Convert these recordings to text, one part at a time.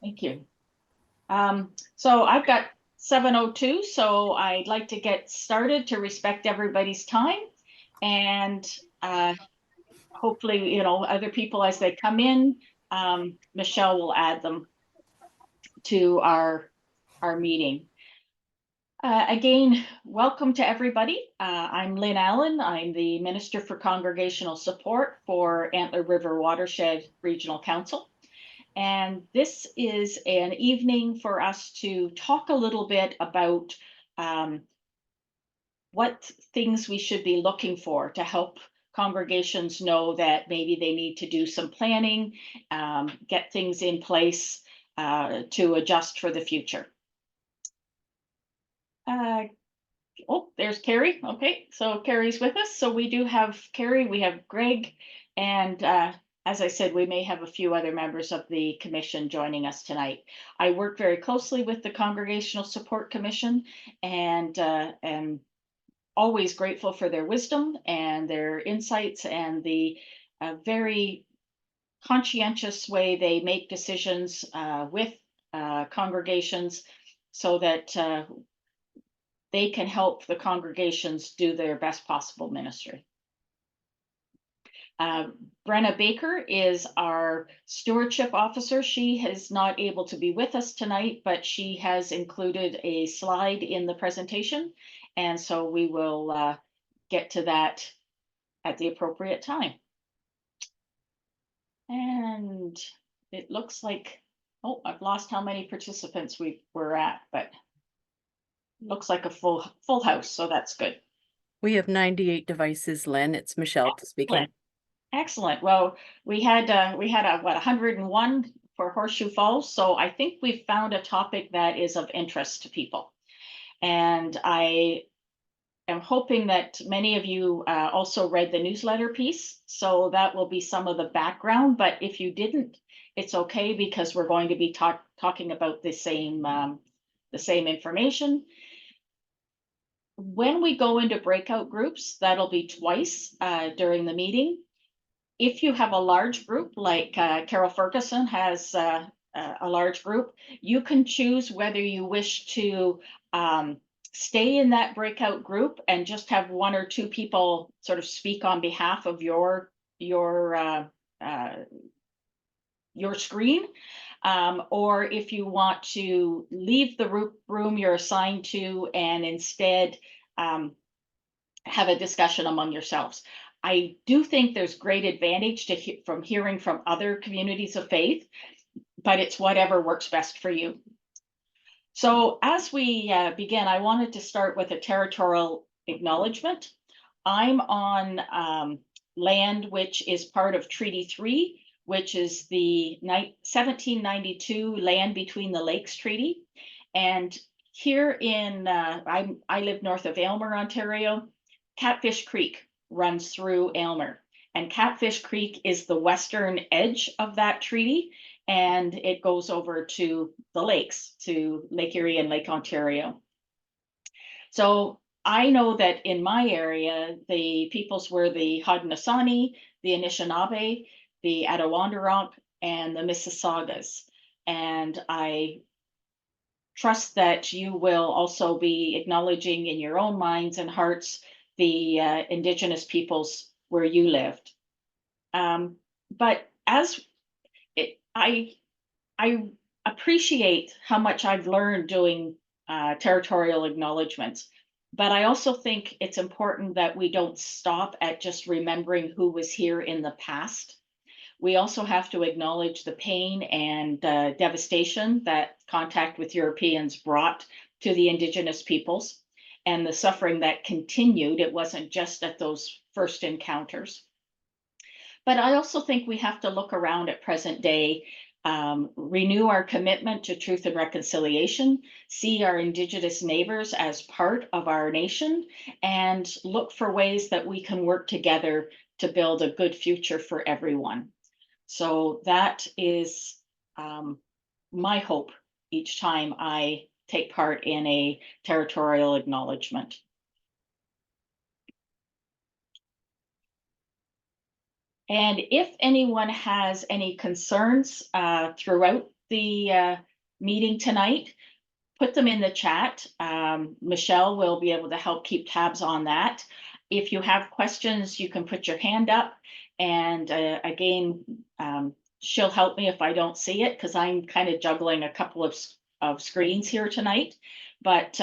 Thank you. So I've got 7:02, so I'd like to get started to respect everybody's time and hopefully, other people as they come in, Michelle will add them to our meeting. Again, welcome to everybody. I'm Lynne Allin. I'm the Minister for Congregational Support for Antler River Watershed Regional Council. And this is an evening for us to talk a little bit about what things we should be looking for to help congregations know that maybe they need to do some planning, get things in place to adjust for the future. Oh, there's Carrie. Okay, so Carrie's with us. So we do have Carrie, we have Greg, and as I said, we may have a few other members of the commission joining us tonight. I work very closely with the Congregational Support Commission and am always grateful for their wisdom and their insights and the very conscientious way they make decisions with congregations so that they can help the congregations do their best possible ministry. Brenna Baker is our stewardship officer. She is not able to be with us tonight, but she has included a slide in the presentation. And so we will get to that at the appropriate time. And it looks like, oh, I've lost how many participants we were at, but looks like a full house, so that's good. We have 98 devices, Lynn. It's Michelle speaking. Excellent. Well, we had what 101 for Horseshoe Falls, so I think we've found a topic that is of interest to people, and I am hoping that many of you also read the newsletter piece, so that will be some of the background. But if you didn't, it's okay because we're going to be talking about the same information. When we go into breakout groups, that'll be twice during the meeting. If you have a large group, like Carol Ferguson has a large group, you can choose whether you wish to stay in that breakout group and just have one or two people sort of speak on behalf of your screen, or if you want to leave the room you're assigned to and instead have a discussion among yourselves. I do think there's great advantage from hearing from other communities of faith, but it's whatever works best for you. So as we begin, I wanted to start with a territorial acknowledgement. I'm on land which is part of Treaty 3, which is the 1792 Land Between the Lakes Treaty. And here in, I live north of Aylmer, Ontario. Catfish Creek runs through Aylmer, and Catfish Creek is the western edge of that treaty, and it goes over to the lakes, to Lake Erie and Lake Ontario. So I know that in my area, the peoples were the Haudenosaunee, the Anishinaabe, the Attawandaronk, and the Mississaugas. And I trust that you will also be acknowledging in your own minds and hearts the Indigenous peoples where you lived. But as I appreciate how much I've learned doing territorial acknowledgements, but I also think it's important that we don't stop at just remembering who was here in the past. We also have to acknowledge the pain and devastation that contact with Europeans brought to the Indigenous peoples and the suffering that continued. It wasn't just at those first encounters. But I also think we have to look around at present day, renew our commitment to truth and reconciliation, see our Indigenous neighbors as part of our nation, and look for ways that we can work together to build a good future for everyone. So that is my hope each time I take part in a territorial acknowledgement. And if anyone has any concerns throughout the meeting tonight, put them in the chat. Michelle will be able to help keep tabs on that. If you have questions, you can put your hand up, and again, she'll help me if I don't see it, because I'm kind of juggling a couple of screens here tonight. But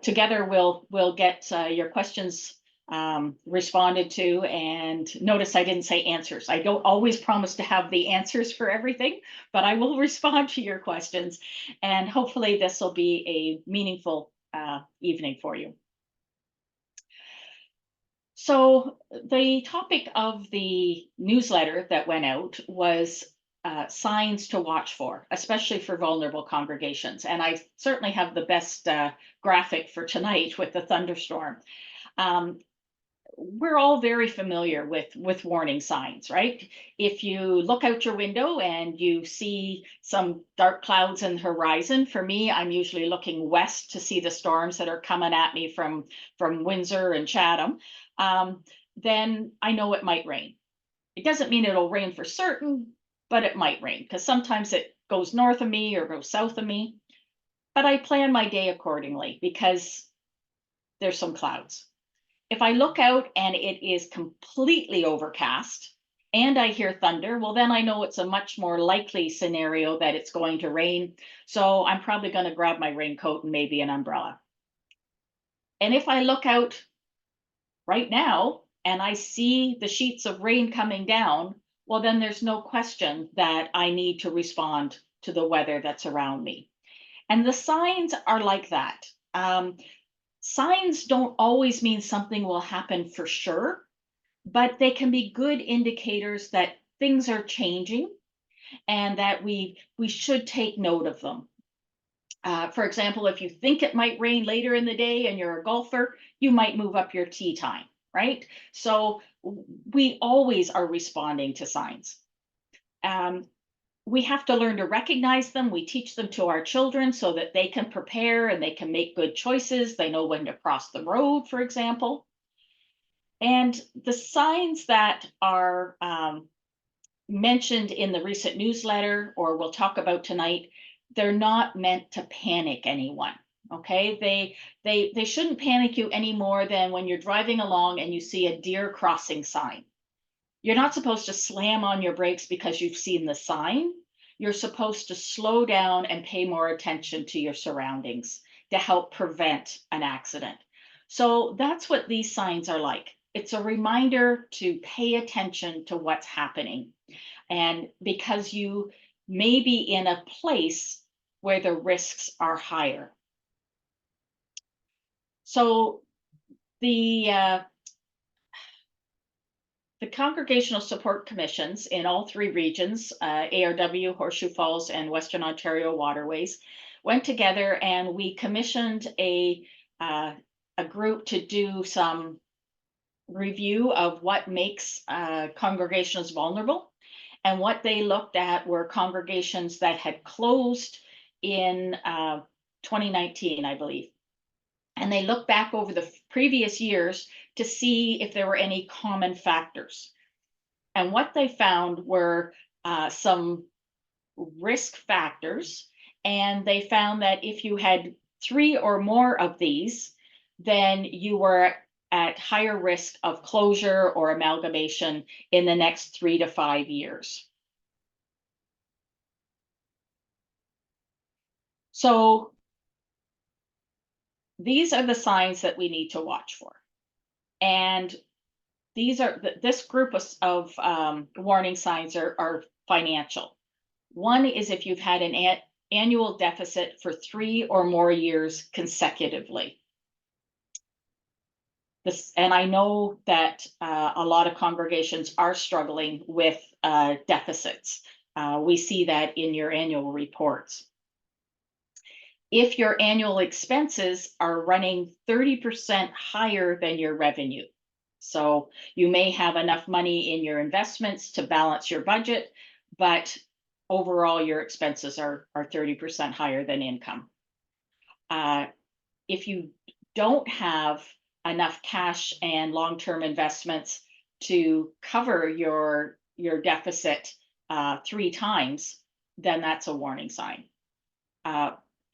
together we'll get your questions responded to. And notice I didn't say answers. I don't always promise to have the answers for everything, but I will respond to your questions, and hopefully this will be a meaningful evening for you. So the topic of the newsletter that went out was signs to watch for, especially for vulnerable congregations. And I certainly have the best graphic for tonight with the thunderstorm. We're all very familiar with warning signs, right? If you look out your window and you see some dark clouds in the horizon, for me, I'm usually looking west to see the storms that are coming at me from Windsor and Chatham. Then I know it might rain. It doesn't mean it'll rain for certain, but it might rain, because sometimes it goes north of me or goes south of me. But I plan my day accordingly because there's some clouds. If I look out and it is completely overcast and I hear thunder, well, then I know it's a much more likely scenario that it's going to rain. So I'm probably going to grab my raincoat and maybe an umbrella. And if I look out right now and I see the sheets of rain coming down, well, then there's no question that I need to respond to the weather that's around me. And the signs are like that. Signs don't always mean something will happen for sure, but they can be good indicators that things are changing and that we should take note of them. For example, if you think it might rain later in the day and you're a golfer, you might move up your tee time, right? So we always are responding to signs. We have to learn to recognize them. We teach them to our children so that they can prepare and they can make good choices. They know when to cross the road, for example. And the signs that are mentioned in the recent newsletter, or we'll talk about tonight, they're not meant to panic anyone. Okay, they shouldn't panic you any more than when you're driving along and you see a deer crossing sign. You're not supposed to slam on your brakes because you've seen the sign. You're supposed to slow down and pay more attention to your surroundings to help prevent an accident. So that's what these signs are like. It's a reminder to pay attention to what's happening. And because you may be in a place where the risks are higher. So the congregational support commissions in all three regions, ARW, Horseshoe Falls, and Western Ontario Waterways, went together and we commissioned a group to do some review of what makes congregations vulnerable. And what they looked at were congregations that had closed in 2019, I believe. And they looked back over the previous years to see if there were any common factors. And what they found were some risk factors. And they found that if you had 3 or more of these, then you were at higher risk of closure or amalgamation in the next 3 to 5 years. So these are the signs that we need to watch for. And these are this group of warning signs are financial. One is if you've had an annual deficit for 3 or more years consecutively. And I know that a lot of congregations are struggling with deficits. We see that in your annual reports. If your annual expenses are running 30% higher than your revenue. So you may have enough money in your investments to balance your budget, but overall your expenses are 30% higher than income. If you don't have enough cash and long-term investments to cover your deficit 3 times, then that's a warning sign.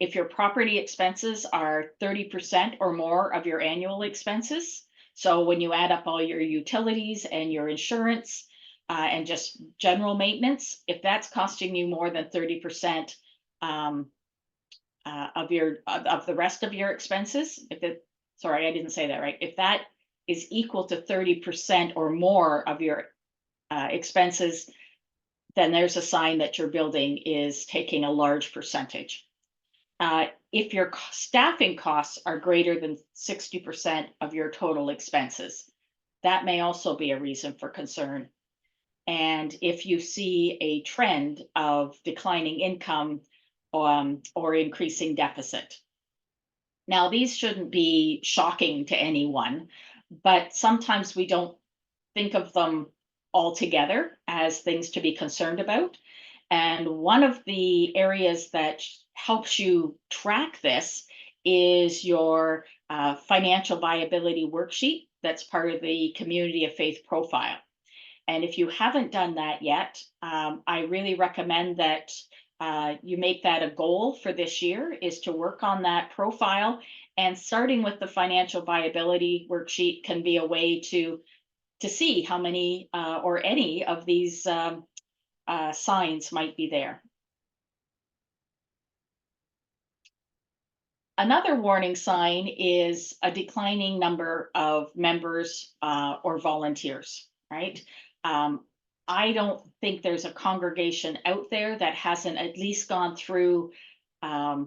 If your property expenses are 30% or more of your annual expenses, so when you add up all your utilities and your insurance and just general maintenance, if that's costing you more than 30% of the rest of your expenses, sorry, I didn't say that right. If that is equal to 30% or more of your expenses, then there's a sign that your building is taking a large percentage. If your staffing costs are greater than 60% of your total expenses, that may also be a reason for concern. And if you see a trend of declining income or increasing deficit. Now, these shouldn't be shocking to anyone, but sometimes we don't think of them all together as things to be concerned about. And one of the areas that helps you track this is your financial viability worksheet that's part of the Community of Faith profile. And if you haven't done that yet, I really recommend that you make that a goal for this year, is to work on that profile. And starting with the financial viability worksheet can be a way to see how many or any of these signs might be there. Another warning sign is a declining number of members or volunteers, right? I don't think there's a congregation out there that hasn't at least gone through a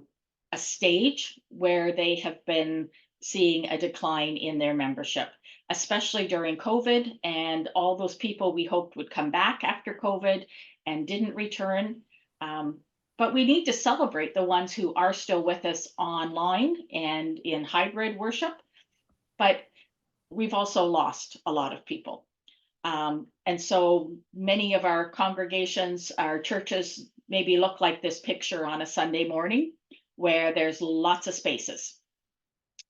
stage where they have been seeing a decline in their membership, especially during COVID, and all those people we hoped would come back after COVID and didn't return. But we need to celebrate the ones who are still with us online and in hybrid worship. But we've also lost a lot of people. And so many of our congregations, our churches, maybe look like this picture on a Sunday morning where there's lots of spaces.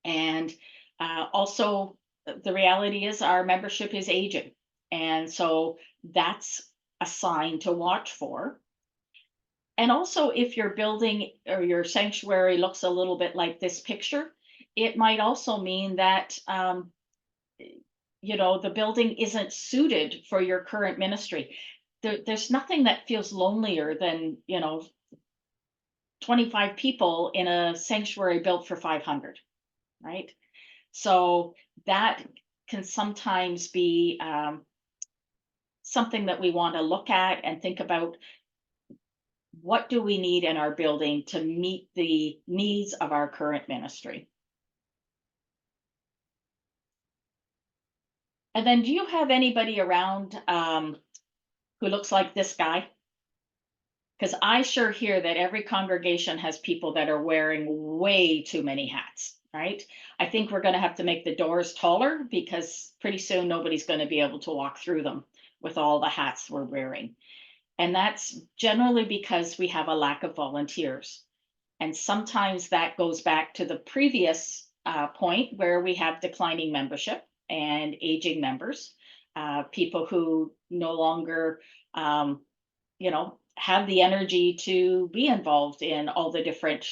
And also, the reality is our membership is aging. And so that's a sign to watch for. And also, if your building or your sanctuary looks a little bit like this picture, it might also mean that the building isn't suited for your current ministry. There's nothing that feels lonelier than 25 people in a sanctuary built for 500, right? So that can sometimes be something that we want to look at and think about. What do we need in our building to meet the needs of our current ministry? And then, do you have anybody around who looks like this guy? Because I sure hear that every congregation has people that are wearing way too many hats, right? I think we're going to have to make the doors taller because pretty soon nobody's going to be able to walk through them with all the hats we're wearing. And that's generally because we have a lack of volunteers. And sometimes that goes back to the previous point where we have declining membership and aging members, people who no longer, have the energy to be involved in all the different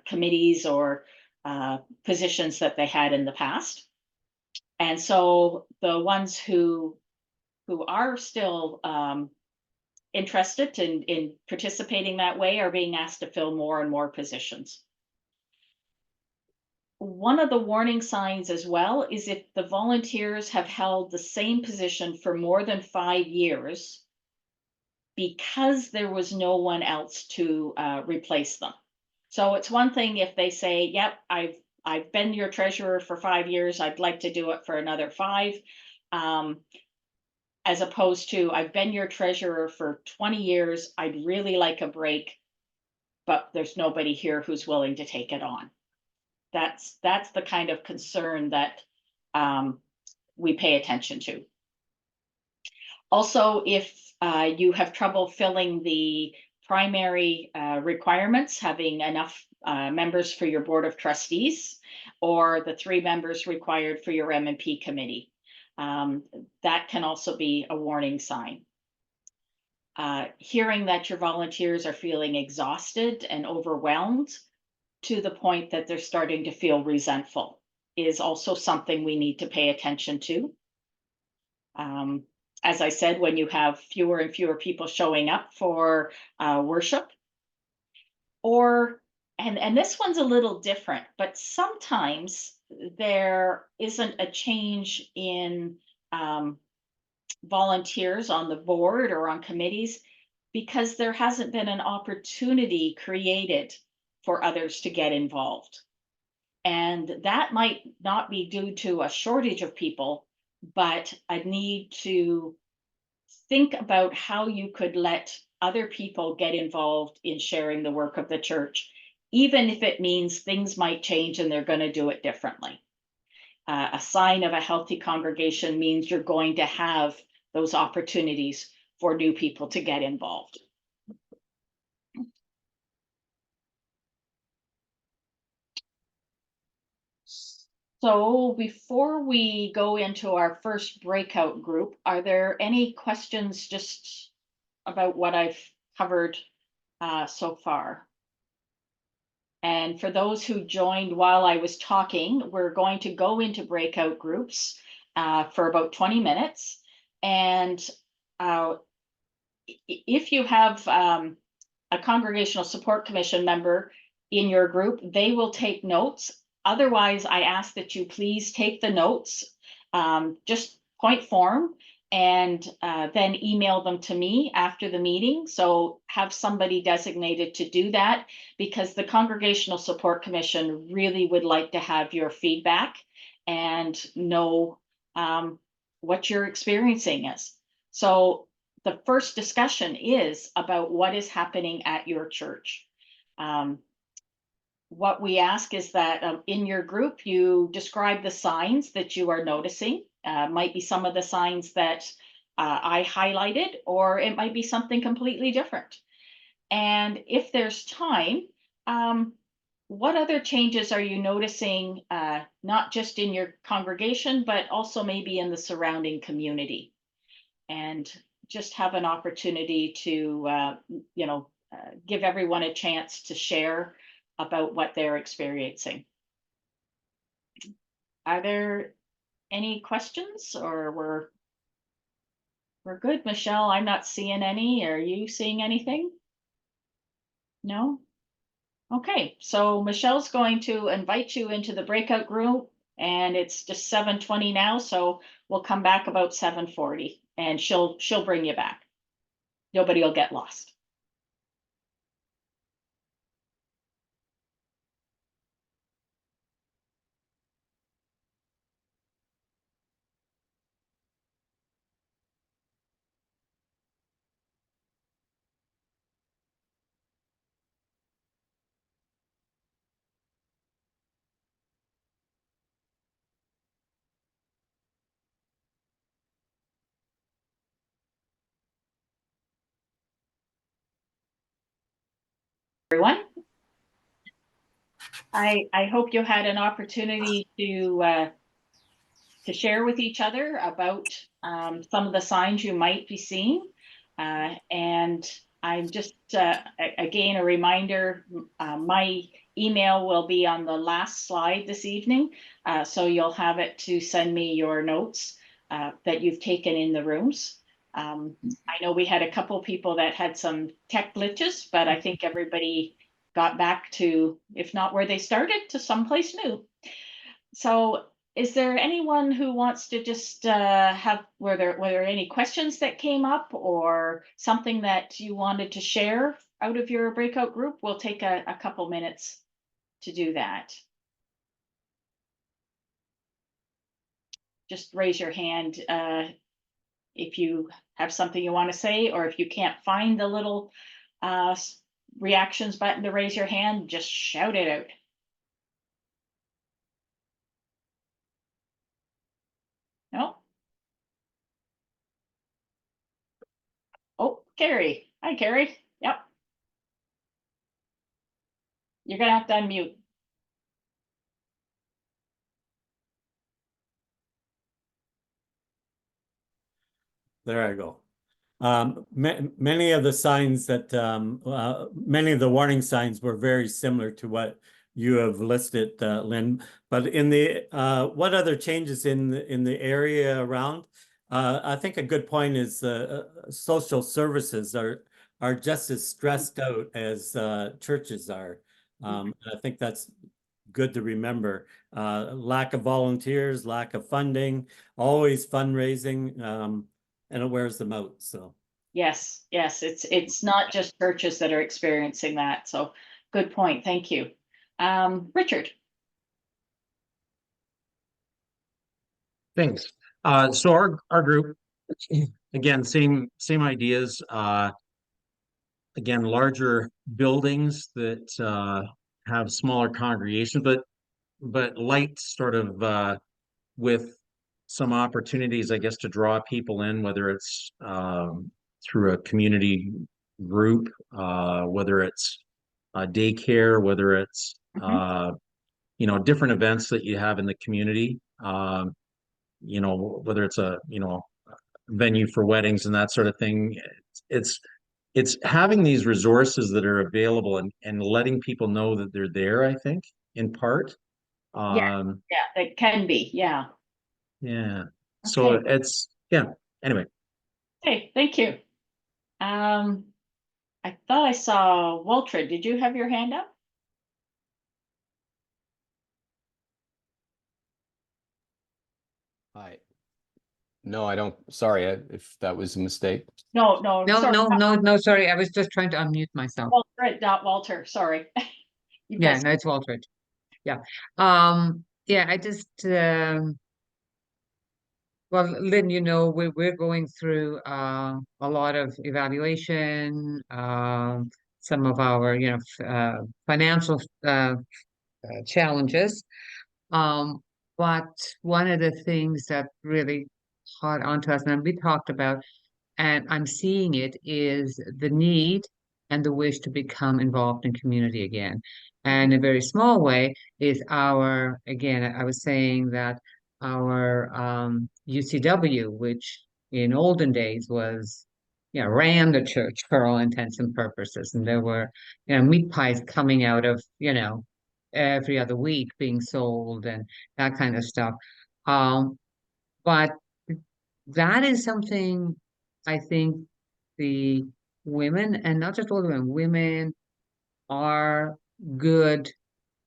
committees or positions that they had in the past. And so the ones who are still interested in participating that way are being asked to fill more and more positions. One of the warning signs as well is if the volunteers have held the same position for more than 5 years because there was no one else to replace them. So it's one thing if they say, yep, I've been your treasurer for 5 years, I'd like to do it for another 5. As opposed to, I've been your treasurer for 20 years, I'd really like a break, but there's nobody here who's willing to take it on. That's the kind of concern that we pay attention to. Also, if you have trouble filling the primary requirements, having enough members for your board of trustees, or the 3 members required for your M&P committee, that can also be a warning sign. hearing that your volunteers are feeling exhausted and overwhelmed to the point that they're starting to feel resentful is also something we need to pay attention to. Um, as I said, when you have fewer and fewer people showing up for worship, or and this one's a little different, but sometimes there isn't a change in um, volunteers on the board or on committees because there hasn't been an opportunity created for others to get involved. And that might not be due to a shortage of people, but a need to think about how you could let other people get involved in sharing the work of the church, even if it means things might change and they're going to do it differently. A sign of a healthy congregation means you're going to have those opportunities for new people to get involved. So before we go into our first breakout group, are there any questions just about what I've covered so far? And for those who joined while I was talking, we're going to go into breakout groups for about 20 minutes. And if you have a congregational support commission member in your group, they will take notes. Otherwise, I ask that you please take the notes, just point form, and then email them to me after the meeting. So have somebody designated to do that, because the Congregational Support Commission really would like to have your feedback and know what you're experiencing is. So the first discussion is about what is happening at your church. What we ask is that in your group, you describe the signs that you are noticing. Might be some of the signs that I highlighted, or it might be something completely different. And if there's time, what other changes are you noticing, not just in your congregation, but also maybe in the surrounding community? And just have an opportunity to, give everyone a chance to share about what they're experiencing. Are there any questions, or we're good? Michelle, I'm not seeing any. Are you seeing anything? No? Okay, so Michelle's going to invite you into the breakout group, and it's just 7:20 now, so we'll come back about 7:40 and she'll bring you back. Nobody will get lost. Everyone, I hope you had an opportunity to share with each other about some of the signs you might be seeing. And I'm just, again, a reminder, my email will be on the last slide this evening. So you'll have it to send me your notes that you've taken in the rooms. I know we had a couple people that had some tech glitches, but I think everybody got back to, if not where they started, to someplace new. So is there anyone who wants to just were there any questions that came up, or something that you wanted to share out of your breakout group? We'll take a couple minutes to do that. Just raise your hand if you have something you want to say, or if you can't find the little reactions button to raise your hand, just shout it out. No? Oh, Carrie. Hi, Carrie. Yep. You're gonna have to unmute. There I go. Many of the signs that many of the warning signs were very similar to what you have listed, Lynn. But in the what other changes in the area around? I think a good point is social services are just as stressed out as churches are. I think that's good to remember. Lack of volunteers, lack of funding, always fundraising, and it wears them out. So Yes, yes, it's not just churches that are experiencing that. So good point. Thank you. Richard. Thanks. So our group, again, same ideas. Again, larger buildings that have smaller congregations, but light sort of with some opportunities, I guess, to draw people in, whether it's through a community group, whether it's daycare, whether it's different events that you have in the community. Whether it's a venue for weddings and that sort of thing. It's it's having these resources that are available and letting people know that they're there, I think, in part. Yeah, Um, yeah, it can be. Yeah. yeah. So Okay. yeah. Anyway. Okay, thank you. I thought I saw Walter. Did you have your hand up? Hi. No, I don't. Sorry if that was a mistake. No, no, No, sorry. no, sorry. I was just trying to unmute myself. Walter, not Walter. Sorry. You Yeah, guys. no, it's Walter. Yeah. Yeah, I just well, Lynn, we're going through a lot of evaluation, some of our, financial challenges. But one of the things that really caught onto us, and we talked about, and I'm seeing it, is the need and the wish to become involved in community again. And in a very small way is again, I was saying that our UCW, which in olden days was, ran the church for all intents and purposes. And there were, meat pies coming out of, every other week being sold and that kind of stuff. But that is something I think the women, and not just all women are good,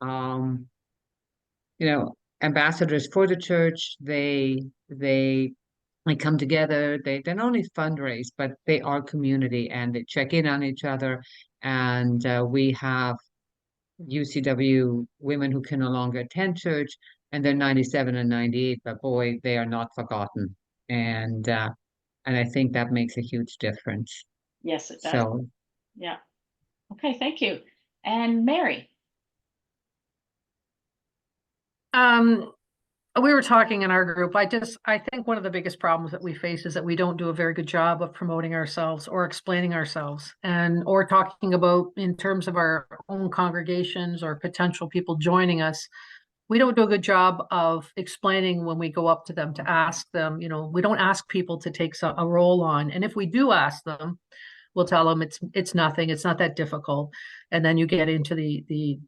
um, ambassadors for the church. They come together. They not only fundraise, but they are community and they check in on each other. And we have UCW women who can no longer attend church, and they're 97 and 98, but boy, they are not forgotten. And I think that makes a huge difference. Yes, it does. So, Yeah. Okay, thank you. And Mary. We were talking in our group. I think one of the biggest problems that we face is that we don't do a very good job of promoting ourselves or explaining ourselves or talking about in terms of our own congregations or potential people joining us. We don't do a good job of explaining when we go up to them to ask them, we don't ask people to take a role on. And if we do ask them, we'll tell them it's nothing, it's not that difficult. And then you get into the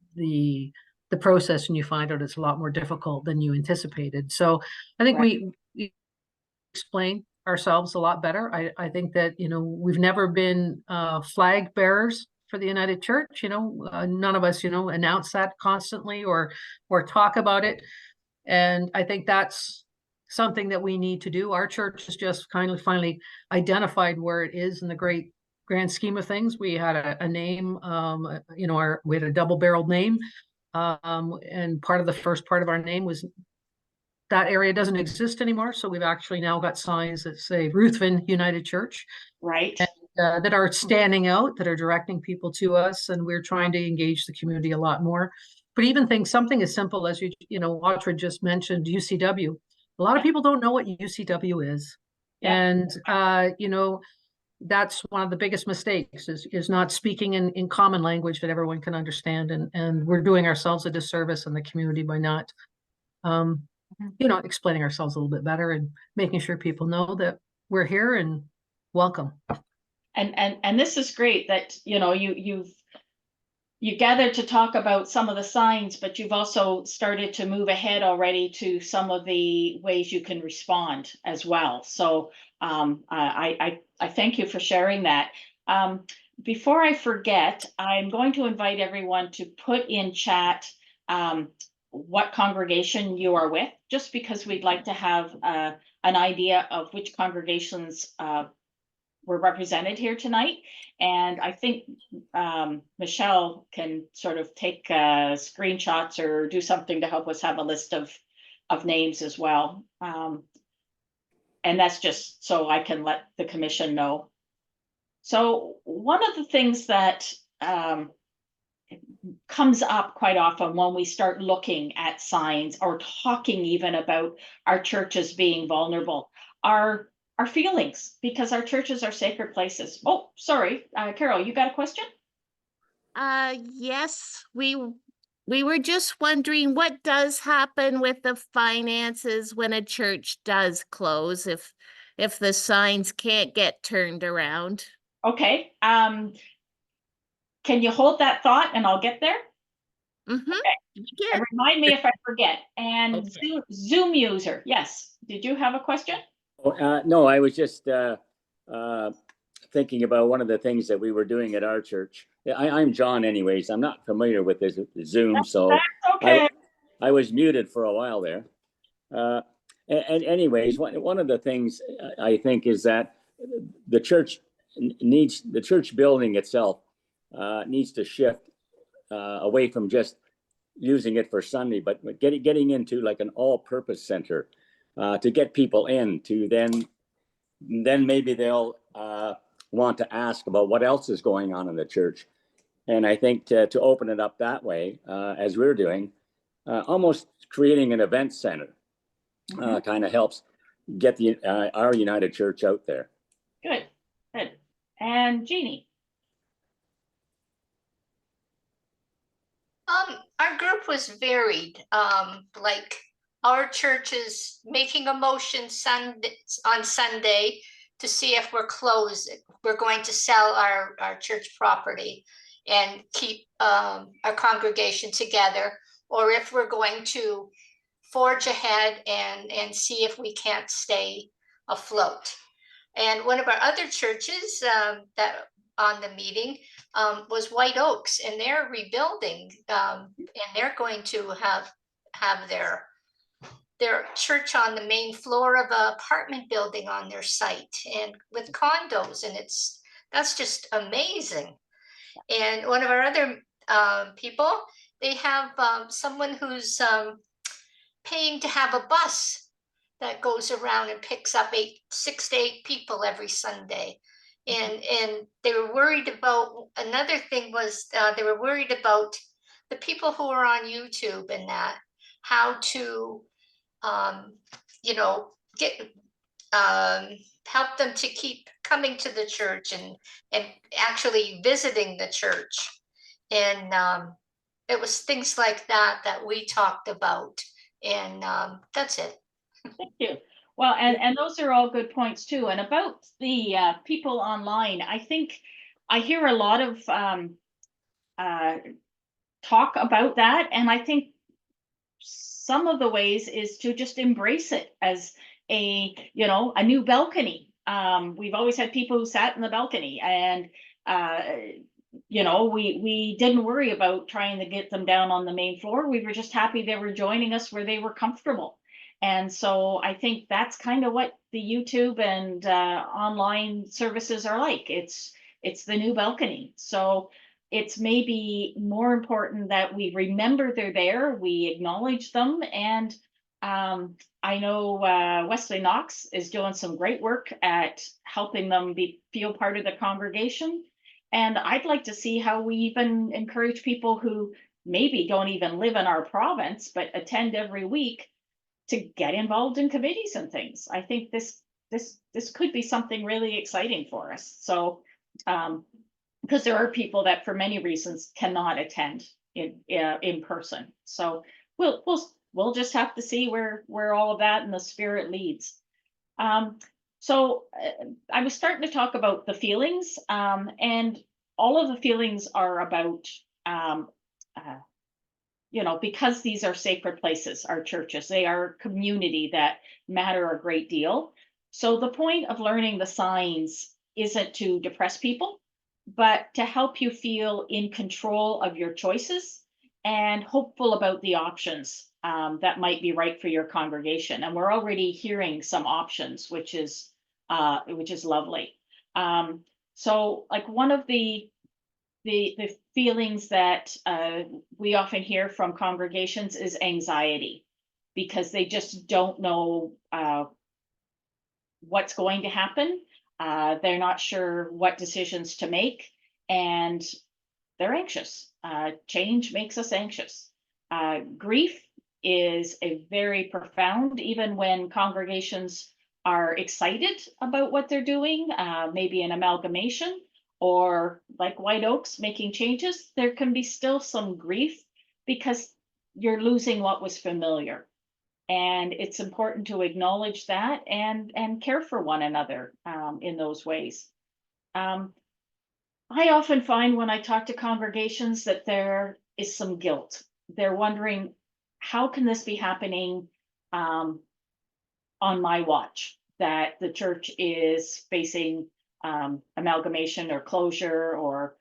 process and you find out it's a lot more difficult than you anticipated. So I think we explain ourselves a lot better. I think that, we've never been flag bearers for the United Church. None of us, announce that constantly or talk about it. And I think that's something that we need to do. Our church has just kind of finally identified where it is in the grand scheme of things. We had a name, we had a double-barreled name. And the first part of our name was that area doesn't exist anymore. So we've actually now got signs that say Ruthven United Church. Right. And, that are standing out, that are directing people to us. And we're trying to engage the community a lot more. But even something as simple as, Audra just mentioned, UCW. A lot of people don't know what UCW is. Yeah. And, that's one of the biggest mistakes is not speaking in common language that everyone can understand. And we're doing ourselves a disservice in the community by not, explaining ourselves a little bit better and making sure people know that we're here and welcome. And this is great that, you know, you gathered to talk about some of the signs, but you've also started to move ahead already to some of the ways you can respond as well. So I thank you for sharing that. Before I forget, I'm going to invite everyone to put in chat what congregation you are with, just because we'd like to have an idea of which congregations were represented here tonight. And I think Michelle can sort of take screenshots or do something to help us have a list of names as well. And that's just so I can let the commission know. So one of the things that comes up quite often when we start looking at signs or talking even about our churches being vulnerable are our feelings, because our churches are sacred places. Oh, sorry, Carol, you got a question? Yes, we were just wondering what does happen with the finances when a church does close, if the signs can't get turned around. Okay, can you hold that thought and I'll get there? Mm-hmm. Okay. And remind me if I forget. And Okay. Zoom user, yes. Did you have a question? No, I was just thinking about one of the things that we were doing at our church. I'm John anyways. I'm not familiar with this Zoom, so That's okay. I was muted for a while there. And anyways, one of the things I think is that the church building itself needs to shift away from just using it for Sunday, but getting into like an all-purpose center to get people in, to then maybe they'll want to ask about what else is going on in the church. And I think to open it up that way, as we're doing, almost creating an event center kind of helps get our United Church out there. Good, good. And Jeannie? Our group was varied. Like our church is making a motion on Sunday to see if we're closed. We're going to sell our church property and keep our congregation together, or if we're going to forge ahead and see if we can't stay afloat. And one of our other churches that on the meeting was White Oaks, and they're rebuilding, and they're going to have their church on the main floor of an apartment building on their site, and with condos, and that's just amazing. And one of our other people, they have someone who's paying to have a bus that goes around and picks up 6 to 8 people every Sunday. And they were worried about, another thing was they were worried about the people who are on YouTube and that, how to, help them to keep coming to the church and actually visiting the church. And it was things like that we talked about. And that's it. Thank you. Well, and those are all good points too. And about the people online, I think I hear a lot of talk about that. And I think some of the ways is to just embrace it as a new balcony. We've always had people who sat in the balcony, and we didn't worry about trying to get them down on the main floor. We were just happy they were joining us where they were comfortable. And so I think that's kind of what the YouTube and online services are like. It's the new balcony. So it's maybe more important that we remember they're there, we acknowledge them. And I know Wesley Knox is doing some great work at helping them feel part of the congregation. And I'd like to see how we even encourage people who maybe don't even live in our province, but attend every week to get involved in committees and things. I think this could be something really exciting for us. So, because there are people that for many reasons cannot attend in person. So we'll just have to see where all of that and the spirit leads. So I was starting to talk about the feelings, and all of the feelings are about, um, uh, because these are sacred places, our churches, they are community that matter a great deal. So the point of learning the signs isn't to depress people, but to help you feel in control of your choices and hopeful about the options that might be right for your congregation. And we're already hearing some options, which is lovely. So, like one of the feelings that we often hear from congregations is anxiety, because they just don't know what's going to happen. They're not sure what decisions to make, and they're anxious. Change makes us anxious. Grief is a very profound, even when congregations are excited about what they're doing, maybe an amalgamation or like White Oaks making changes, there can be still some grief because you're losing what was familiar. And it's important to acknowledge that and care for one another in those ways. I often find when I talk to congregations that there is some guilt. They're wondering, how can this be happening on my watch? That the church is facing amalgamation or closure or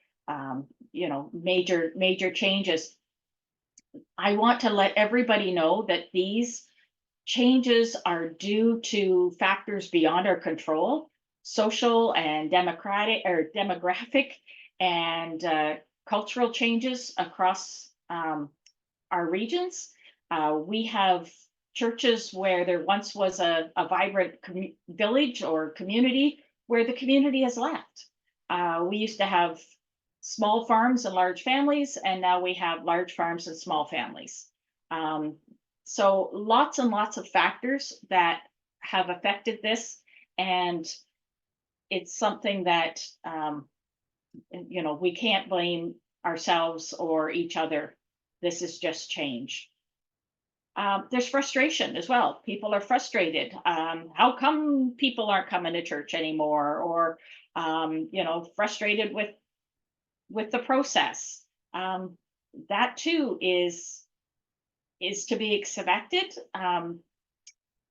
major changes. I want to let everybody know that these changes are due to factors beyond our control, social and demographic and cultural changes across our regions. We have churches where there once was a vibrant village or community where the community has left. We used to have small farms and large families, and now we have large farms and small families. So lots and lots of factors that have affected this, and it's something that we can't blame ourselves or each other. This is just change. There's frustration as well. People are frustrated. How come people aren't coming to church anymore? Or frustrated with the process. That too is to be expected.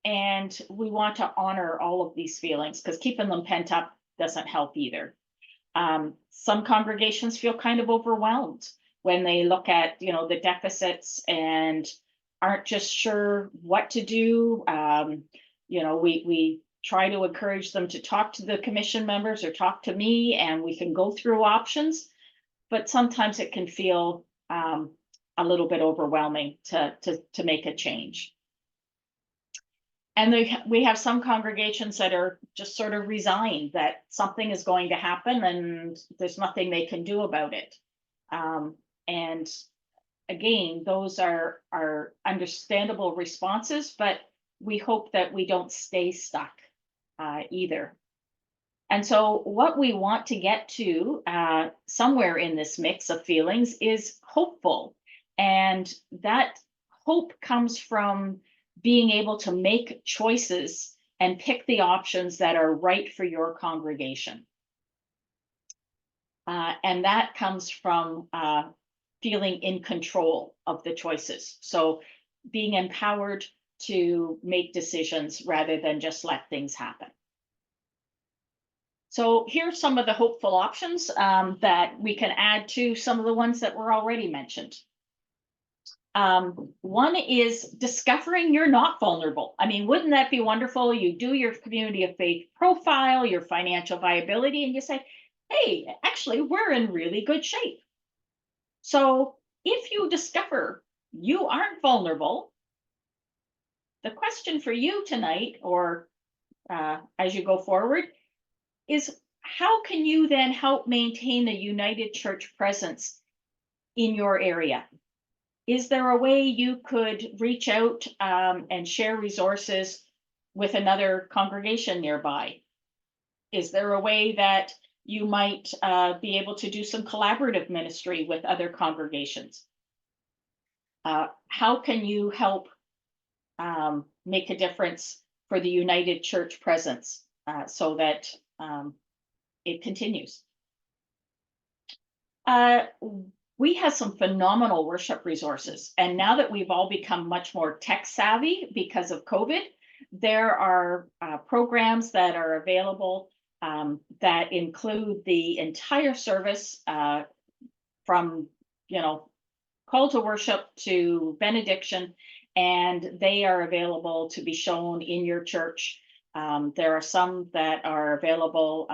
And we want to honor all of these feelings, because keeping them pent up doesn't help either. Some congregations feel kind of overwhelmed when they look at the deficits and aren't just sure what to do. We try to encourage them to talk to the commission members or talk to me, and we can go through options. But sometimes it can feel a little bit overwhelming to make a change. And we have some congregations that are just sort of resigned that something is going to happen and there's nothing they can do about it. And again, those are understandable responses, but we hope that we don't stay stuck either. And so what we want to get to somewhere in this mix of feelings is hopeful. And that hope comes from being able to make choices and pick the options that are right for your congregation. And that comes from feeling in control of the choices. So being empowered to make decisions rather than just let things happen. So here's some of the hopeful options that we can add to some of the ones that were already mentioned. One is discovering you're not vulnerable. I mean, wouldn't that be wonderful? You do your community of faith profile, your financial viability, and you say, hey, actually, we're in really good shape. So if you discover you aren't vulnerable, the question for you tonight, or as you go forward, is how can you then help maintain a united church presence in your area? Is there a way you could reach out and share resources with another congregation nearby? Is there a way that you might be able to do some collaborative ministry with other congregations? How can you help make a difference for the united church presence so that it continues. We have some phenomenal worship resources, and now that we've all become much more tech savvy because of COVID, there are programs that are available that include the entire service from, call to worship to benediction, and they are available to be shown in your church. There are some that are available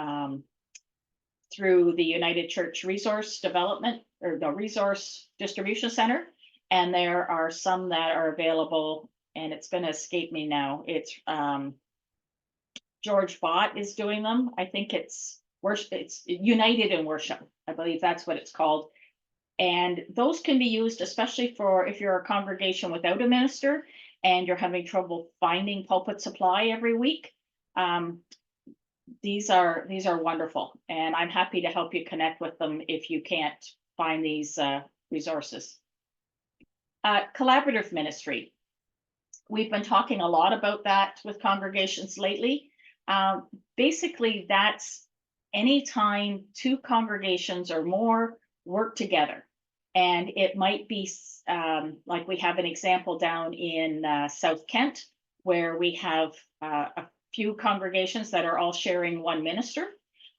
through the United Church Resource Development or the Resource Distribution Center, and there are some that are available, and it's going to escape me now. It's George Bott is doing them. I think it's worship. It's United in Worship. I believe that's what it's called. And those can be used, especially for if you're a congregation without a minister and you're having trouble finding pulpit supply every week. These are wonderful, and I'm happy to help you connect with them if you can't find these resources. Collaborative ministry. We've been talking a lot about that with congregations lately. Basically, that's anytime two congregations or more work together. And it might be like we have an example down in South Kent, where we have a few congregations that are all sharing one minister.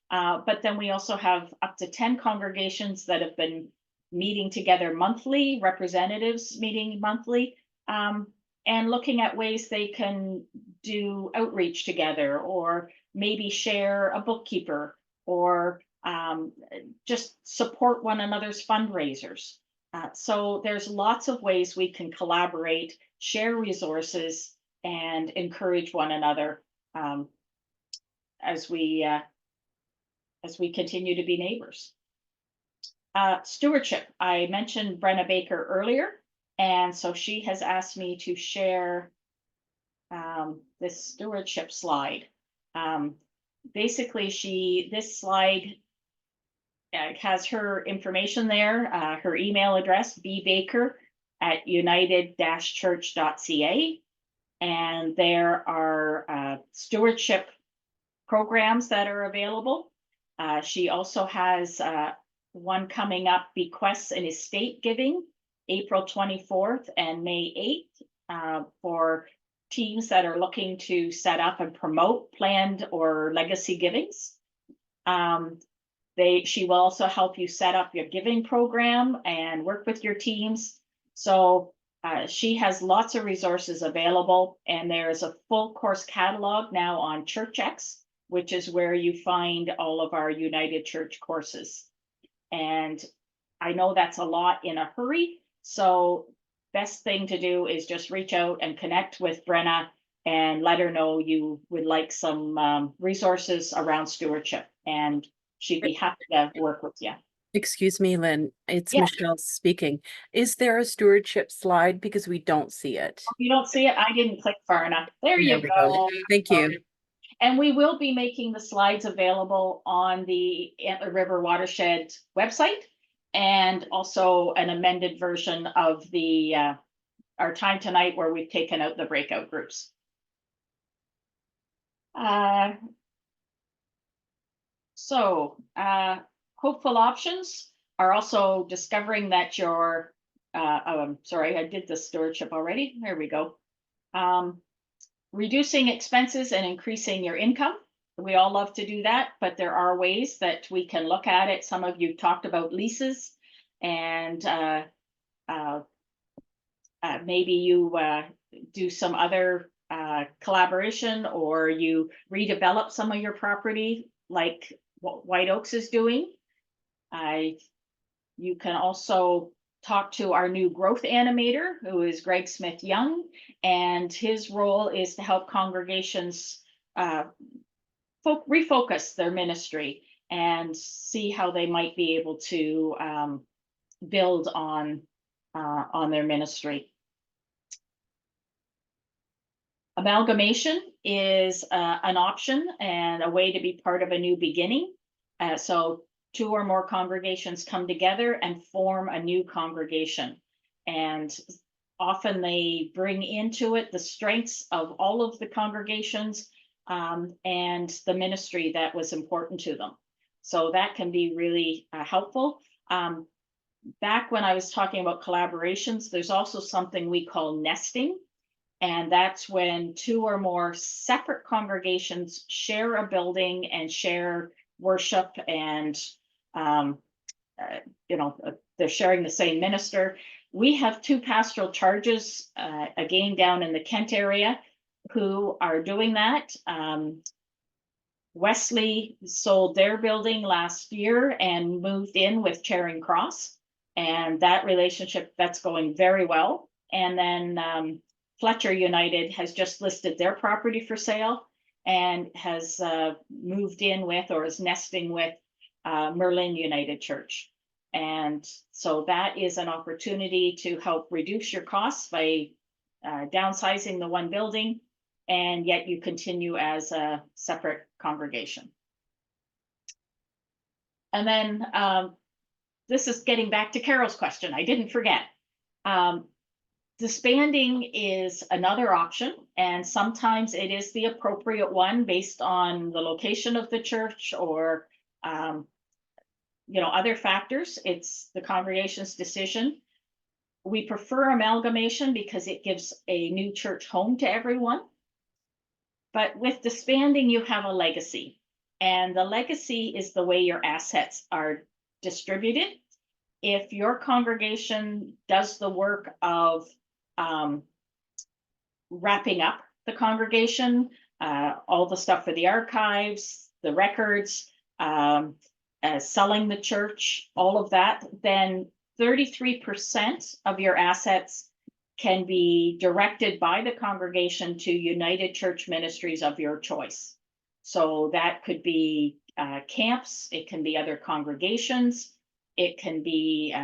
But then we also have up to 10 congregations that have been meeting together monthly, representatives meeting monthly, and looking at ways they can do outreach together, or maybe share a bookkeeper, or just support one another's fundraisers. So there's lots of ways we can collaborate, share resources, and encourage one another as we continue to be neighbors. Stewardship. I mentioned Brenna Baker earlier, and so she has asked me to share this stewardship slide. Basically, this slide has her information there, her email address, bbaker@united-church.ca. And there are stewardship programs that are available. She also has one coming up, Bequests and Estate Giving, April 24th and May 8th, for teams that are looking to set up and promote planned or legacy givings. She will also help you set up your giving program and work with your teams. So she has lots of resources available, and there's a full course catalog now on ChurchX, which is where you find all of our United Church courses. And I know that's a lot in a hurry, so best thing to do is just reach out and connect with Brenna and let her know you would like some resources around stewardship, and she'd be happy to work with you. Excuse me, Lynn, it's Yeah. Michelle speaking. Is there a stewardship slide? Because we don't see it. If you don't see it, I didn't click far enough. There you we go. Thank you. And we will be making the slides available on the Antler River Watershed website, and also an amended version of the our time tonight, where we've taken out the breakout groups. Hopeful options are also discovering that your sorry, I did the stewardship already. There we go. Reducing expenses and increasing your income. We all love to do that, but there are ways that we can look at it. Some of you talked about leases, and maybe you do some other collaboration, or you redevelop some of your property like what White Oaks is doing. You can also talk to our new growth animator, who is Greg Smith Young, and his role is to help congregations refocus their ministry and see how they might be able to build on their ministry. Amalgamation is an option and a way to be part of a new beginning. So 2 or more congregations come together and form a new congregation. And often they bring into it the strengths of all of the congregations, and the ministry that was important to them. So that can be really helpful. Back when I was talking about collaborations, there's also something we call nesting. And that's when two or more separate congregations share a building and share worship and, they're sharing the same minister. We have two pastoral charges, again, down in the Kent area who are doing that. Wesley sold their building last year and moved in with Charing Cross. And that relationship, that's going very well. And then Fletcher United has just listed their property for sale and has moved in with or is nesting with Merlin United Church. And so that is an opportunity to help reduce your costs by downsizing the one building, and yet you continue as a separate congregation. And then this is getting back to Carol's question. I didn't forget. Disbanding is another option, and sometimes it is the appropriate one based on the location of the church or other factors. It's the congregation's decision. We prefer amalgamation because it gives a new church home to everyone. But with disbanding, you have a legacy, and the legacy is the way your assets are distributed. If your congregation does the work of wrapping up the congregation, all the stuff for the archives, the records, selling the church, all of that, then 33% of your assets can be directed by the congregation to United Church ministries of your choice. So that could be camps, it can be other congregations, it can be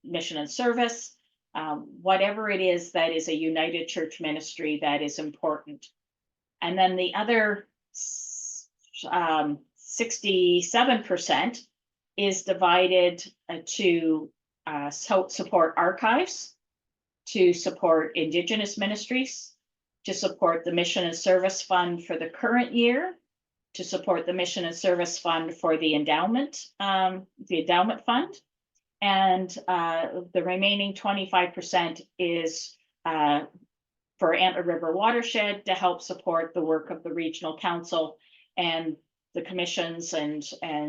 mission and service, whatever it is that is a United Church ministry that is important. And then the other 67% is divided to support archives, to support Indigenous ministries, to support the Mission and Service Fund for the current year, to support the Mission and Service Fund for the endowment fund, and the remaining 25% is for Antler River Watershed to help support the work of the Regional Council and the commissions and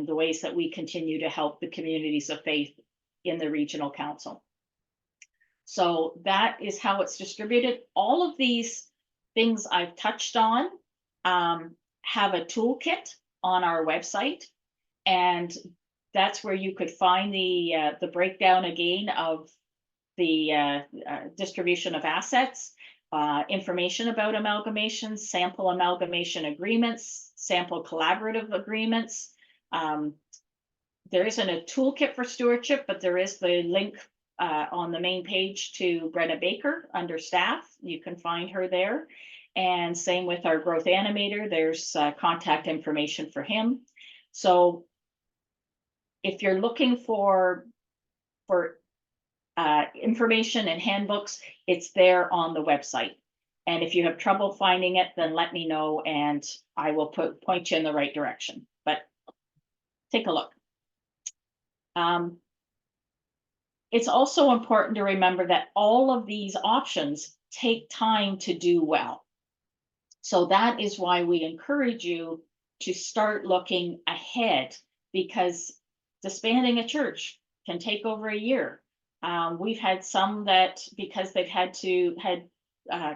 the ways that we continue to help the communities of faith in the Regional Council. So that is how it's distributed. All of these things I've touched on have a toolkit on our website, and that's where you could find the breakdown again of the distribution of assets, information about amalgamations, sample amalgamation agreements, sample collaborative agreements. There isn't a toolkit for stewardship, but there is the link on the main page to Brenna Baker under staff. You can find her there. And same with our growth animator, there's contact information for him. So if you're looking for information and handbooks, it's there on the website. And if you have trouble finding it, then let me know and I will point you in the right direction. But take a look. It's also important to remember that all of these options take time to do well. So that is why we encourage you to start looking ahead, because disbanding a church can take over a year. We've had some that, because they've had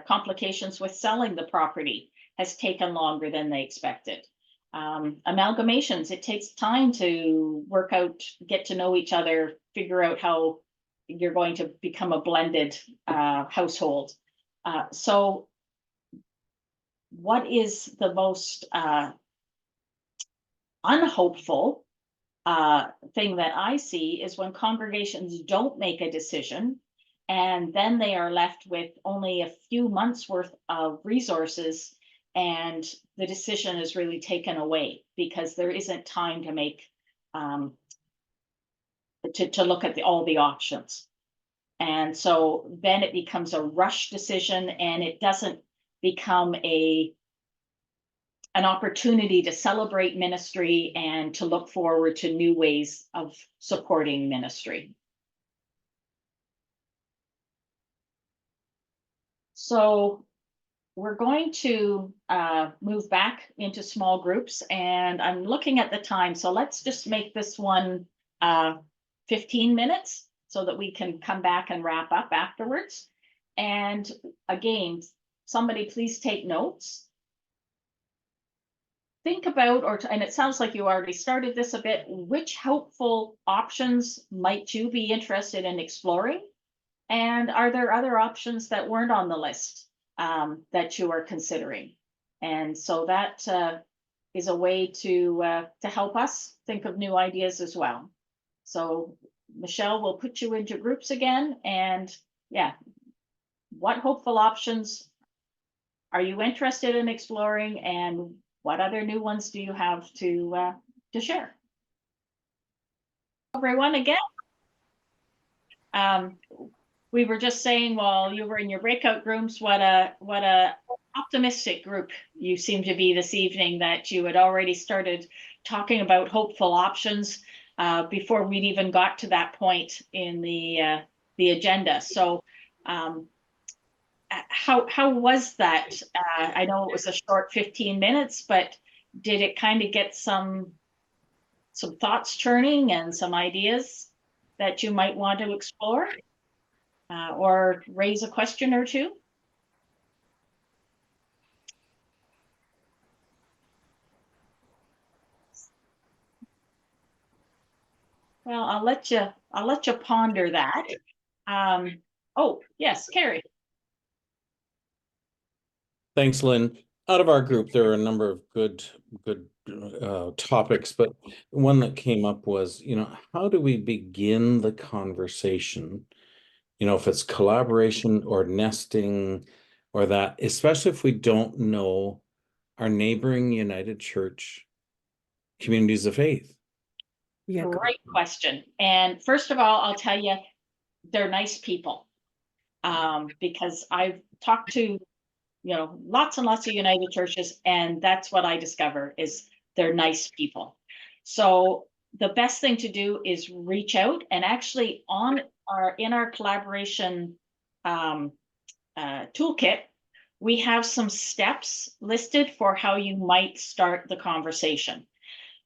complications with selling the property, has taken longer than they expected. Amalgamations, it takes time to work out, get to know each other, figure out how you're going to become a blended household. So what is the most unhopeful thing that I see is when congregations don't make a decision and then they are left with only a few months worth of resources and the decision is really taken away because there isn't time to make to look at all the options. And so then it becomes a rush decision and it doesn't become a an opportunity to celebrate ministry and to look forward to new ways of supporting ministry. So we're going to move back into small groups, and I'm looking at the time. So let's just make this one 15 minutes so that we can come back and wrap up afterwards. And again, somebody please take notes. Think about, and it sounds like you already started this a bit, which helpful options might you be interested in exploring? And are there other options that weren't on the list that you are considering? And so that is a way to help us think of new ideas as well. So Michelle will put you into groups again, and yeah, what hopeful options are you interested in exploring, and what other new ones do you have to share? Everyone again. We were just saying while you were in your breakout rooms, what a optimistic group you seem to be this evening, that you had already started talking about hopeful options before we'd even got to that point in the agenda. So how was that? I know it was a short 15 minutes, but did it kind of get some thoughts churning and some ideas that you might want to explore? Or raise a question or two? Well, I'll let you ponder that. Oh, yes, Carrie. Thanks, Lynn. Out of our group, there are a number of good topics, but one that came up was, how do we begin the conversation? If it's collaboration or nesting or that, especially if we don't know our neighboring United Church communities of faith. Yeah, great question. And first of all, I'll tell you, they're nice people. Because I've talked to, lots and lots of United Churches, and that's what I discover is they're nice people. So the best thing to do is reach out, and actually in our collaboration toolkit, we have some steps listed for how you might start the conversation.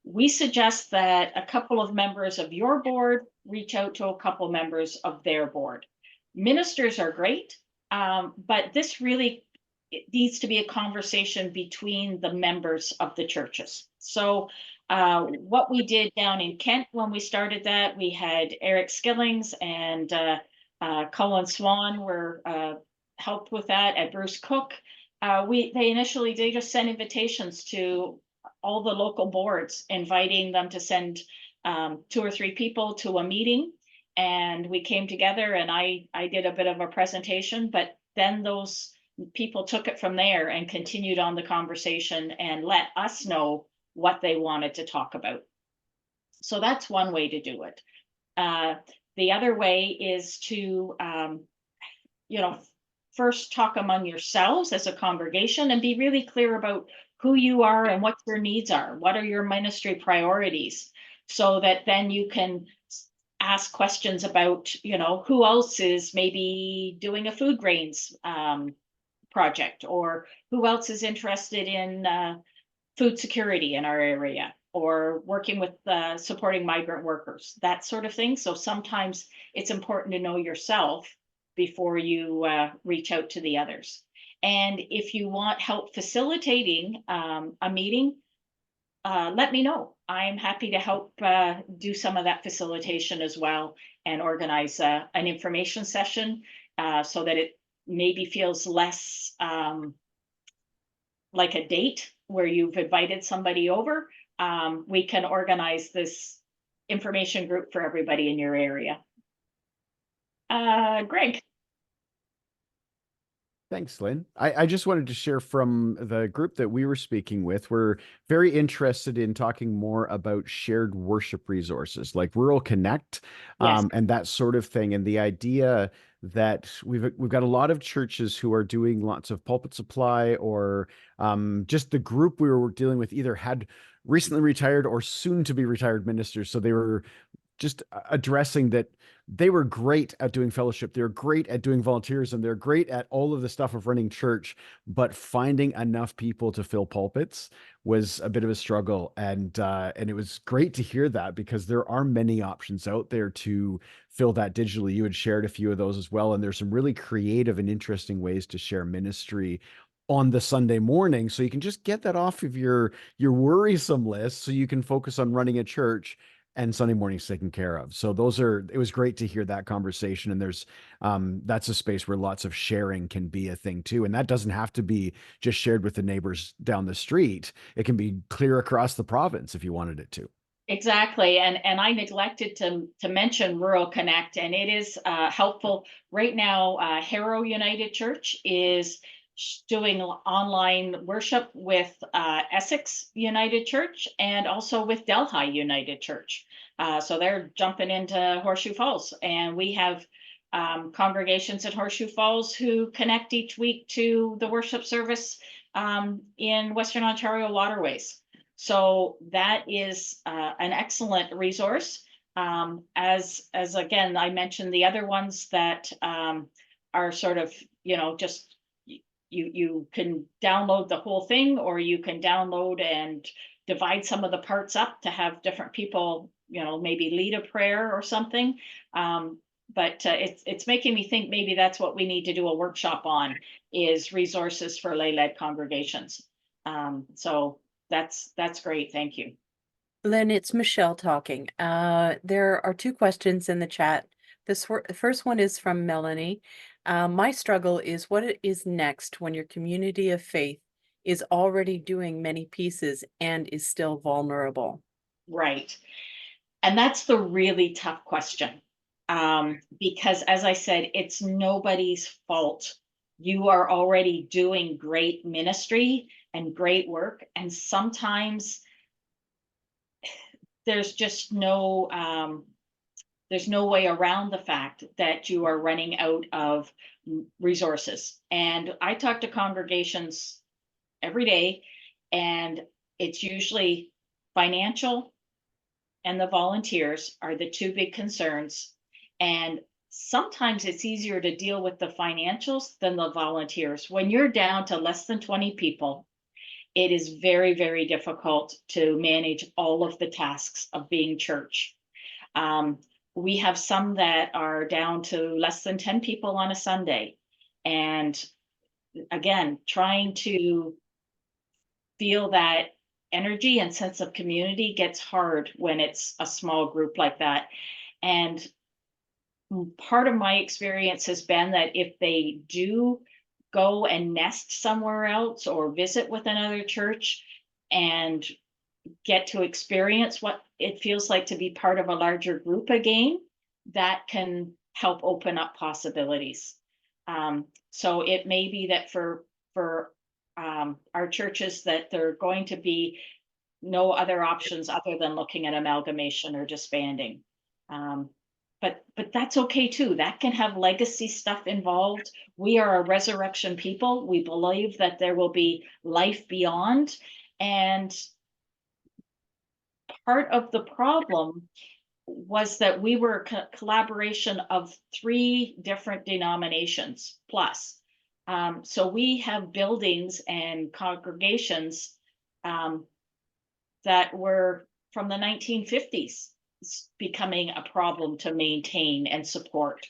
We suggest that a couple of members of your board reach out to a couple members of their board. Ministers are great, but this really needs to be a conversation between the members of the churches. So what we did down in Kent when we started that, we had Eric Skillings and Colin Swan were helped with that at Bruce Cook. They just sent invitations to all the local boards, inviting them to send 2 or 3 people to a meeting. And we came together, and I did a bit of a presentation, but then those people took it from there and continued on the conversation and let us know what they wanted to talk about. So that's one way to do it. The other way is to, first talk among yourselves as a congregation and be really clear about who you are and what your needs are. What are your ministry priorities? So that then you can ask questions about, who else is maybe doing a food grains project, or who else is interested in food security in our area, or working with supporting migrant workers, that sort of thing. So sometimes it's important to know yourself before you reach out to the others. And if you want help facilitating a meeting, let me know. I'm happy to help do some of that facilitation as well, and organize an information session so that it maybe feels less like a date where you've invited somebody over. We can organize this information group for everybody in your area. Greg. Thanks, Lynn. I just wanted to share from the group that we were speaking with. We're very interested in talking more about shared worship resources like Rural Connect, Yes. and that sort of thing. And the idea that we've got a lot of churches who are doing lots of pulpit supply, or just the group we were dealing with either had recently retired or soon to be retired ministers. So they were just addressing that they were great at doing fellowship. They're great at doing volunteerism. They're great at all of the stuff of running church, but finding enough people to fill pulpits was a bit of a struggle. And it was great to hear that, because there are many options out there to fill that digitally. You had shared a few of those as well. And there's some really creative and interesting ways to share ministry on the Sunday morning. So you can just get that off of your worrisome list, so you can focus on running a church and Sunday morning's taken care of. So it was great to hear that conversation. And there's, that's a space where lots of sharing can be a thing too. And that doesn't have to be just shared with the neighbors down the street. It can be clear across the province if you wanted it to. Exactly. And I neglected to mention Rural Connect, and it is helpful. Right now, Harrow United Church is doing online worship with Essex United Church and also with Delhi United Church. So they're jumping into Horseshoe Falls, and we have congregations at Horseshoe Falls who connect each week to the worship service in Western Ontario Waterways. So that is an excellent resource. As again, I mentioned the other ones that are sort of, just you can download the whole thing, or you can download and divide some of the parts up to have different people, maybe lead a prayer or something. But it's making me think maybe that's what we need to do a workshop on, is resources for lay-led congregations. So that's great. Thank you. Lynn, it's Michelle talking. There are two questions in the chat. The first one is from Melanie. My struggle is what is next when your community of faith is already doing many pieces and is still vulnerable? Right. And that's the really tough question. Because as I said, it's nobody's fault. You are already doing great ministry and great work. And sometimes there's just there's no way around the fact that you are running out of resources. And I talk to congregations every day, and it's usually financial and the volunteers are the two big concerns. And sometimes it's easier to deal with the financials than the volunteers. When you're down to less than 20 people, it is very, very difficult to manage all of the tasks of being church. We have some that are down to less than 10 people on a Sunday. And again, trying to feel that energy and sense of community gets hard when it's a small group like that. And part of my experience has been that if they do go and nest somewhere else or visit with another church and get to experience what it feels like to be part of a larger group again, that can help open up possibilities. So it may be that for our churches that there are going to be no other options other than looking at amalgamation or disbanding. But that's okay too. That can have legacy stuff involved. We are a resurrection people. We believe that there will be life beyond. And part of the problem was that we were a collaboration of 3 different denominations plus. So we have buildings and congregations that were from the 1950s becoming a problem to maintain and support.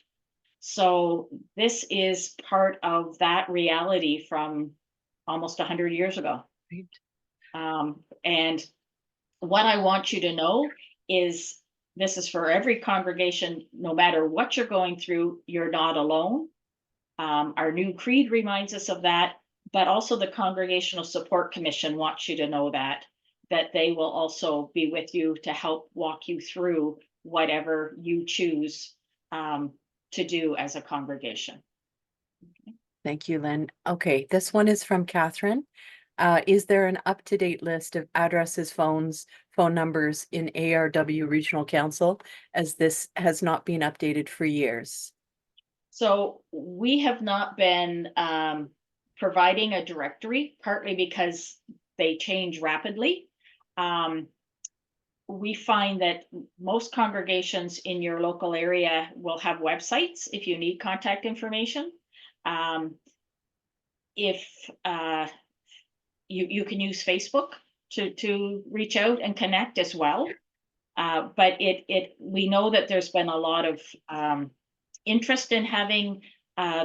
So this is part of that reality from almost 100 years ago. Right. And what I want you to know is this is for every congregation, no matter what you're going through, you're not alone. Our new creed reminds us of that, but also the Congregational Support Commission wants you to know that they will also be with you to help walk you through whatever you choose to do as a congregation. Okay. Thank you, Lynn. Okay, this one is from Catherine. Is there an up-to-date list of addresses, phone numbers in ARW Regional Council, as this has not been updated for years? So we have not been providing a directory, partly because they change rapidly. We find that most congregations in your local area will have websites if you need contact information. If you can use Facebook to reach out and connect as well. But we know that there's been a lot of interest in having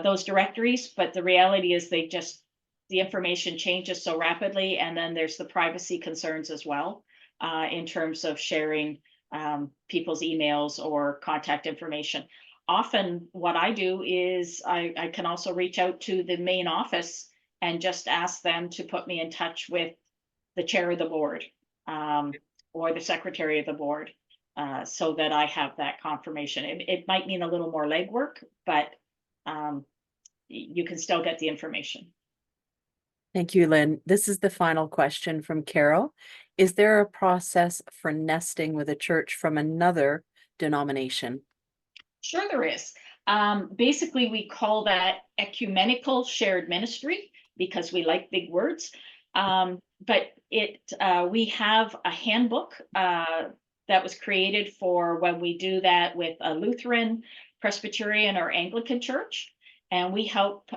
those directories, but the reality is the information changes so rapidly, and then there's the privacy concerns as well in terms of sharing people's emails or contact information. Often what I do is I can also reach out to the main office and just ask them to put me in touch with the chair of the board or the secretary of the board so that I have that confirmation. It might mean a little more legwork, but you can still get the information. Thank you, Lynn. This is the final question from Carol. Is there a process for nesting with a church from another denomination? Sure there is. Basically, we call that ecumenical shared ministry because we like big words. But we have a handbook that was created for when we do that with a Lutheran, Presbyterian, or Anglican church. And we help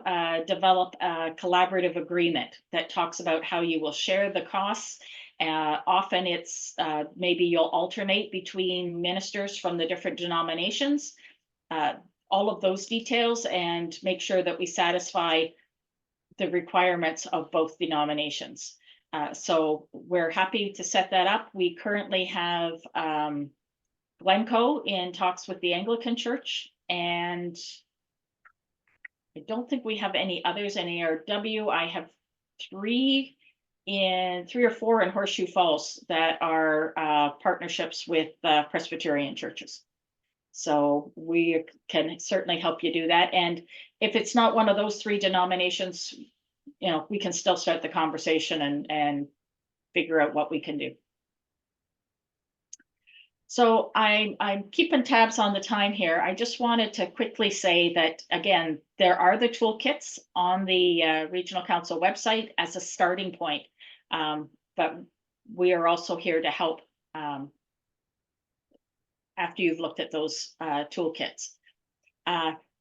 develop a collaborative agreement that talks about how you will share the costs. Often it's maybe you'll alternate between ministers from the different denominations, all of those details, and make sure that we satisfy the requirements of both denominations. So we're happy to set that up. We currently have Glencoe in talks with the Anglican Church, and I don't think we have any others in ARW. I have three or four in Horseshoe Falls that are partnerships with Presbyterian churches. So we can certainly help you do that. And if it's not one of those three denominations, we can still start the conversation and figure out what we can do. So I'm keeping tabs on the time here. I just wanted to quickly say that, again, there are the toolkits on the Regional Council website as a starting point. But we are also here to help after you've looked at those toolkits.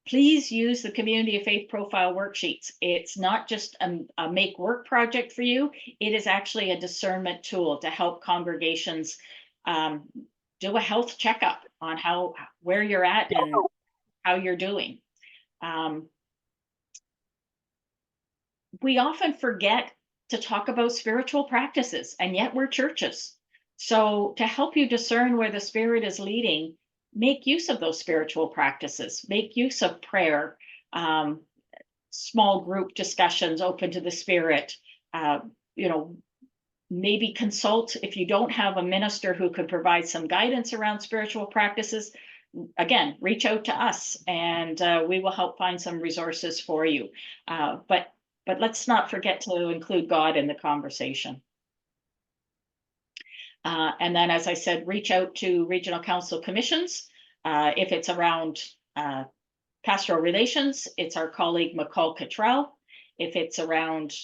Please use the Community of Faith profile worksheets. It's not just a make work project for you. It is actually a discernment tool to help congregations do a health checkup on where you're at and how you're doing. We often forget to talk about spiritual practices, and yet we're churches. So to help you discern where the Spirit is leading, make use of those spiritual practices, make use of prayer, small group discussions open to the Spirit, maybe consult if you don't have a minister who could provide some guidance around spiritual practices. Again, reach out to us and we will help find some resources for you. But let's not forget to include God in the conversation. And then, as I said, reach out to Regional Council commissions. If it's around pastoral relations, it's our colleague McCall Cottrell. If it's around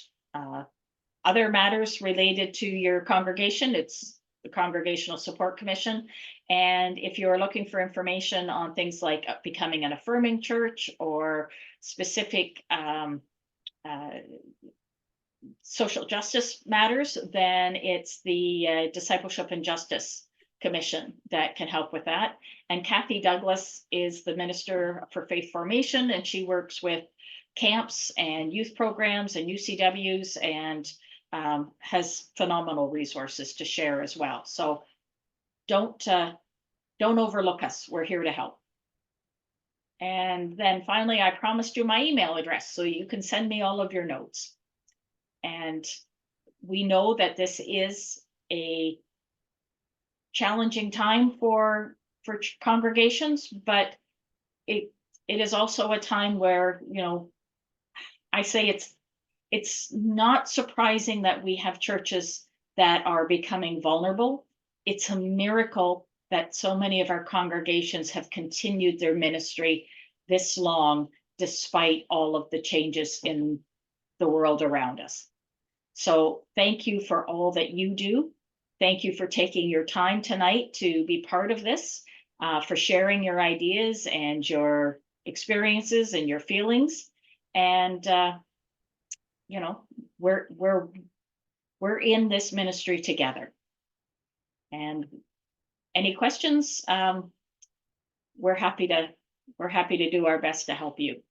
other matters related to your congregation, it's the Congregational Support Commission. And if you're looking for information on things like becoming an affirming church or specific social justice matters, then it's the Discipleship and Justice Commission that can help with that. And Kathy Douglas is the Minister for Faith Formation, and she works with camps and youth programs and UCWs and has phenomenal resources to share as well. So don't overlook us. We're here to help. And then finally, I promised you my email address so you can send me all of your notes. And we know that this is a challenging time for congregations, but it is also a time where, I say it's not surprising that we have churches that are becoming vulnerable. It's a miracle that so many of our congregations have continued their ministry this long despite all of the changes in the world around us. So thank you for all that you do. Thank you for taking your time tonight to be part of this, for sharing your ideas and your experiences and your feelings. And you know, we're in this ministry together. And any questions? We're happy to do our best to help you.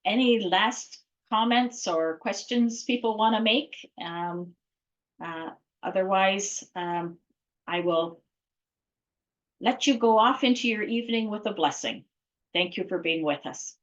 Any last comments or questions people want to make? Otherwise, I will let you go off into your evening with a blessing. Thank you for being with us.